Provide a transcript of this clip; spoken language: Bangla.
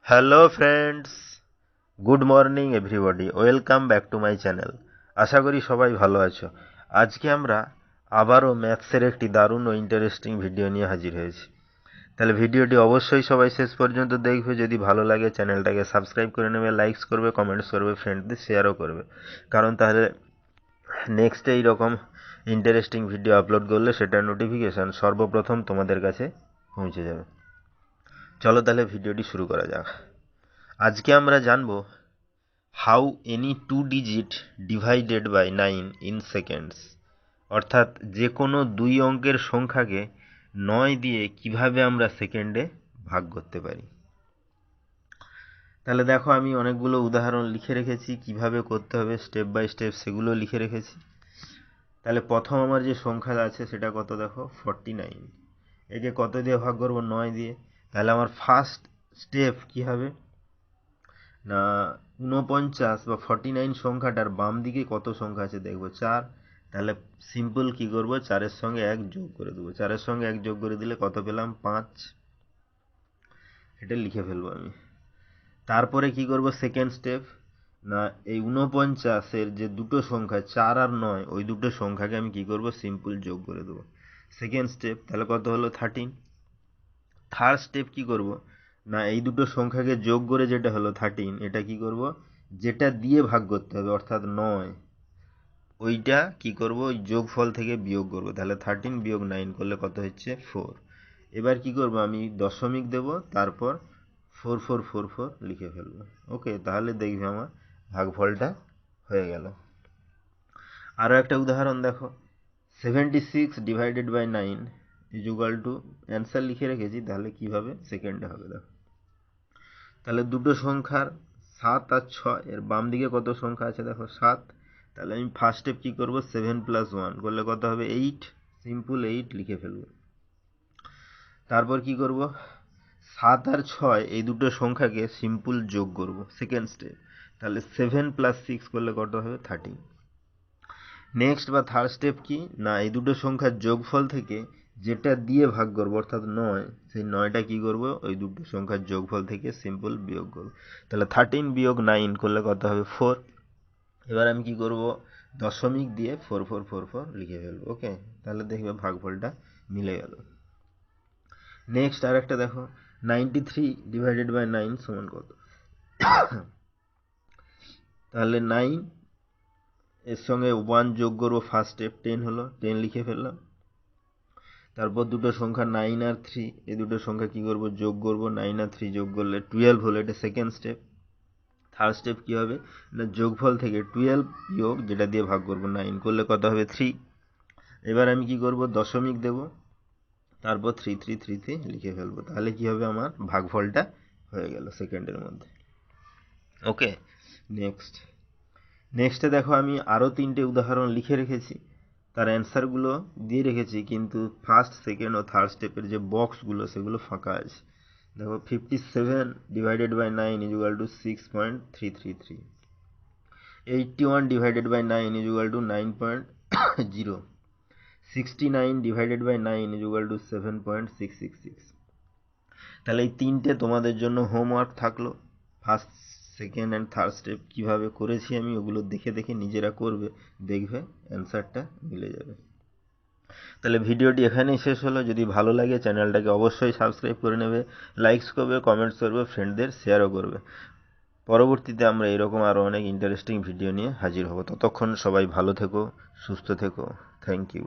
Hello friends, good morning everybody, welcome back to my channel. আশা করি সবাই ভালো আছো। আজকে আমরা আবারও ম্যাথসের একটি দারুণ ও ইন্টারেস্টিং ভিডিও নিয়ে হাজির হয়েছি। তাহলে ভিডিওটি অবশ্যই সবাই শেষ পর্যন্ত দেখবে। যদি ভালো লাগে চ্যানেলটাকে সাবস্ক্রাইব করে নেবে, লাইকস করবে, কমেন্টস করবে, ফ্রেন্ডদের শেয়ারও করবে, কারণ তাহলে নেক্সট এইরকম ইন্টারেস্টিং ভিডিও আপলোড করলে সেটার নোটিফিকেশান সর্বপ্রথম তোমাদের কাছে পৌঁছে যাবে। চলো তাহলে ভিডিওটি শুরু করা যাক। আজকে আমরা জানব how any 2 digit divided by 9 in seconds, অর্থাৎ যে কোনো 2 অঙ্কের সংখ্যাকে 9 দিয়ে কিভাবে আমরা সেকেন্ডে ভাগ করতে পারি। তাহলে দেখো, আমি অনেকগুলো উদাহরণ লিখে রেখেছি, কিভাবে করতে হবে স্টেপ বাই স্টেপ সেগুলো লিখে রেখেছি। তাহলে প্রথম আমার যে সংখ্যা আছে সেটা কত, দেখো 49। একে কত দিয়ে ভাগ করবো? 9 দিয়ে। তাহলে আমার ফার্স্ট স্টেপ কি হবে না, 49 বা 49 সংখ্যাটার বাম দিকে কত সংখ্যা আছে দেখবো, 4। তাহলে সিম্পল কি করব, 4-এর সঙ্গে 1 যোগ করে দেবো। 4-এর সঙ্গে 1 যোগ করে দিলে কত পেলাম? 5। এটা লিখে ফেলবো আমি। তারপরে কি করব, সেকেন্ড স্টেপ, না এই 49-এর যে দুটো সংখ্যা 4 আর 9, ওই দুটো সংখ্যাকে আমি কি করব, সিম্পল যোগ করে দেবো। সেকেন্ড স্টেপ, তাহলে কত হলো? 13। থার্ড স্টেপ কি করব, না এই দুটো সংখ্যাকে যোগ করে যেটা হলো 13, এটা কি করব, যেটা দিয়ে ভাগ করতে হবে অর্থাৎ 9, ওইটা কি করব, ওই যোগফল থেকে বিয়োগ করব। তাহলে 13 বিয়োগ 9 করলে কত হচ্ছে? 4। এবার কি করব, আমি দশমিক দেব, তারপর 4444 লিখে ফেলবো। ওকে, তাহলে দেখবে আমার ভাগফলটা হয়ে গেল। আরও একটা উদাহরণ দেখো, 76 divided by 9 equal to, answer লিখে রেখেছি, তাহলে কিভাবে সেকেন্ডে হবে দেখো। তাহলে দুটো সংখ্যার 7 আর 6 এর বাম দিকে কত সংখ্যা আছে দেখো, 7। তাহলে আমি ফার্স্ট স্টেপ কি করব, 7 + 1 করলে কত হবে? 8। সিম্পল 8 লিখে ফেলব। তারপর কি করব, 7 আর 6 এই দুটো সংখ্যাকে সিম্পল যোগ করব, সেকেন্ড স্টেপ। তাহলে 7 + 6 করলে কত হবে? 13। নেক্সট বা থার্ড স্টেপ কি, না এই দুটো সংখ্যার যোগফল থেকে যেটা দিয়ে ভাগ করবো অর্থাৎ 9, সেই 9টা কি করব, ওই দুটো সংখ্যার যোগফল থেকে সিম্পল বিয়োগ করব। তাহলে 13 বিয়োগ 9 করলে কত হবে? 4। এবার আমি কি করব, দশমিক দিয়ে 4444 লিখে ফেলবো। ওকে, তাহলে দেখবে ভাগফলটা মিলে গেল। নেক্সট আর একটা দেখো, 93 ডিভাইডেড বাই 9 সমান কত? তাহলে 9 এর সঙ্গে 1 যোগ করবো, ফার্স্ট স্টেপ 10 হলো, 10 লিখে ফেললাম। তারপর দুটো সংখ্যা 9 আর 3, এই দুটো সংখ্যা কি করব, যোগ করব। 9 আর 3 যোগ করলে 12 হলো, এটা সেকেন্ড স্টেপ। থার্ড স্টেপ কি হবে না, যোগফল থেকে 12 বিয়োগ যেটা দিয়ে ভাগ করব 9 করলে কত হবে? 3। এবার আমি কি করব, দশমিক দেব, তারপর 3333 লিখে ফেলবো। তাহলে কি হবে, আমার ভাগফলটা হয়ে গেল সেকেন্ডের মধ্যে। ওকে, নেক্সটে দেখো, আমি আরও 3টে উদাহরণ লিখে রেখেছি, তার অ্যান্সারগুলো দিয়ে রেখেছি, কিন্তু ফার্স্ট, সেকেন্ড ও থার্ড স্টেপের যে বক্সগুলো সেগুলো ফাঁকা আছে। দেখো, 57 divided by 9 equal to 6.333, 81 divided by 9 equal to 9.0, 69 divided by 9 equal to 7.666। তাহলে এই 3টে তোমাদের জন্য হোমওয়ার্ক থাকলো। First, second and third step কীভাবে করেছি আমি, ওগুলো দেখে দেখে নিজেরা করবে, দেখবে অ্যান্সারটা মিলে যাবে। তাহলে ভিডিওটি এখানেই শেষ হলো। যদি ভালো লাগে চ্যানেলটাকে অবশ্যই সাবস্ক্রাইব করে নেবে, লাইকস করবে, কমেন্টস করবে, ফ্রেন্ডদের শেয়ারও করবে। পরবর্তীতে আমরা এরকম আরও অনেক ইন্টারেস্টিং ভিডিও নিয়ে হাজির হব। ততক্ষণ সবাই ভালো থেকো, সুস্থ থেকো। Thank you.